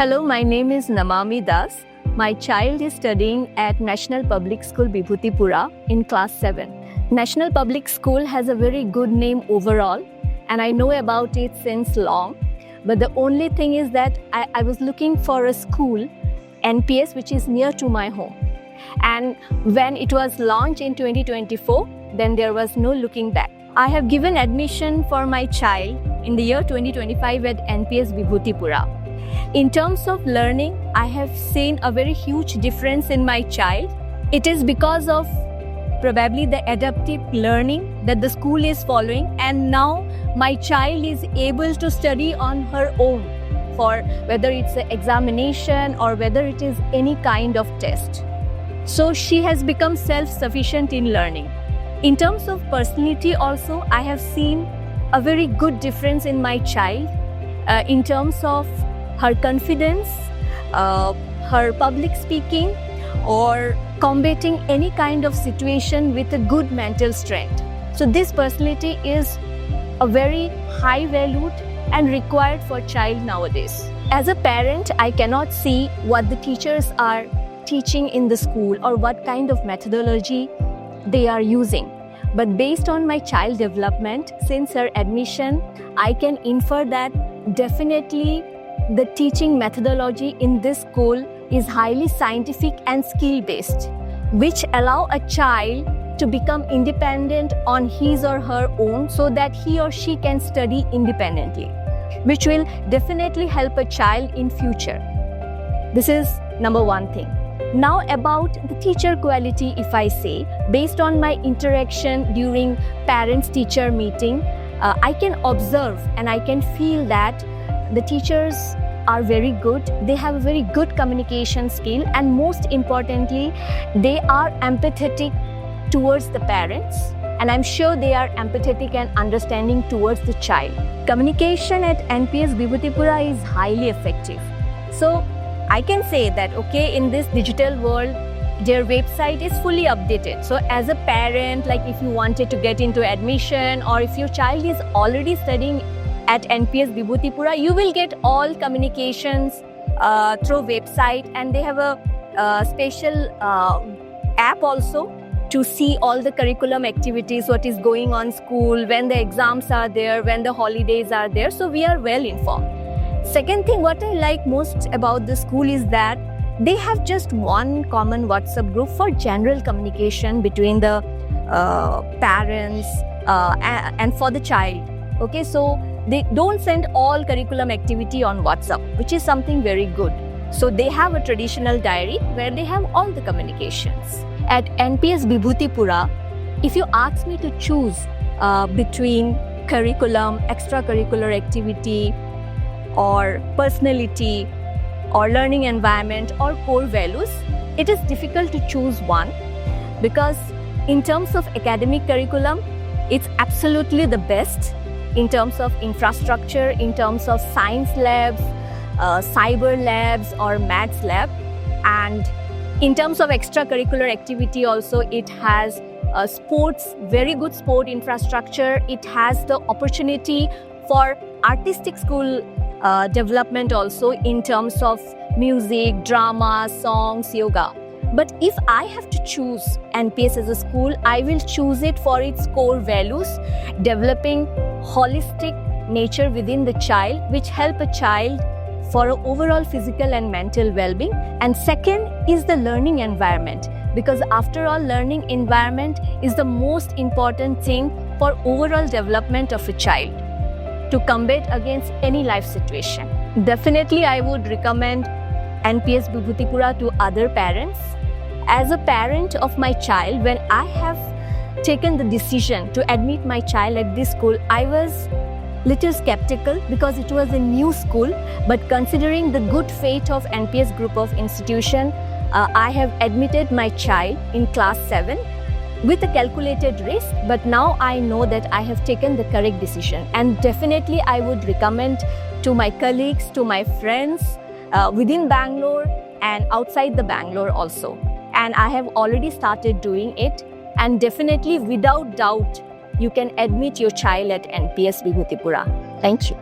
Hello, my name is Namami Das. My child is studying at National Public School Bibhutipura in class 7. National Public School has a very good name overall, and I know about it since long. But the only thing is that I was looking for a school, NPS, which is near to my home. And when it was launched in 2024, then there was no looking back. I have given admission for my child in the year 2025 at NPS Bibhutipura. In terms of learning, I have seen a very huge difference in my child. It is because of probably the adaptive learning that the school is following, and now my child is able to study on her own for whether it's an examination or whether it is any kind of test. So she has become self-sufficient in learning. In terms of personality also, I have seen a very good difference in my child in terms of her confidence, her public speaking, or combating any kind of situation with a good mental strength. So this personality is a very high valued and required for child nowadays. As a parent, I cannot see what the teachers are teaching in the school or what kind of methodology they are using. But based on my child development, since her admission, I can infer that definitely the teaching methodology in this school is highly scientific and skill-based, which allow a child to become independent on his or her own so that he or she can study independently, which will definitely help a child in future. This is number one thing. Now about the teacher quality, if I say, based on my interaction during parents-teacher meeting, I can observe and I can feel that the teachers are very good. They have a very good communication skill, and most importantly, they are empathetic towards the parents, and I'm sure they are empathetic and understanding towards the child. Communication at NPS Bibhutipura is highly effective. So I can say that, okay, in this digital world, their website is fully updated. So as a parent, like if you wanted to get into admission or if your child is already studying at NPS Bibhutipura, you will get all communications through website, and they have a special app also to see all the curriculum activities, what is going on school, when the exams are there, when the holidays are there. So we are well informed. Second thing, what I like most about the school is that they have just one common WhatsApp group for general communication between the parents and for the child. Okay, so they don't send all curriculum activity on WhatsApp, which is something very good. So they have a traditional diary where they have all the communications. At NPS Bibhutipura, if you ask me to choose between curriculum, extracurricular activity, or personality, or learning environment, or core values, it is difficult to choose one, because in terms of academic curriculum, it's absolutely the best in terms of infrastructure, in terms of science labs, cyber labs, or maths lab. And in terms of extracurricular activity also, it has sports, very good sport infrastructure. It has the opportunity for artistic school development also in terms of music, drama, songs, yoga. But if I have to choose NPS as a school, I will choose it for its core values, developing holistic nature within the child, which help a child for overall physical and mental well-being. And second is the learning environment, because after all, learning environment is the most important thing for overall development of a child to combat against any life situation. Definitely, I would recommend NPS Bibhutipura to other parents. As a parent of my child, when I have taken the decision to admit my child at this school, I was little skeptical because it was a new school. But considering the good faith of NPS group of institution, I have admitted my child in class 7 with a calculated risk, but now I know that I have taken the correct decision. And definitely I would recommend to my colleagues, to my friends within Bangalore and outside the Bangalore also. And I have already started doing it. And definitely, without doubt, you can admit your child at NPS Bibhutipura. Thank you.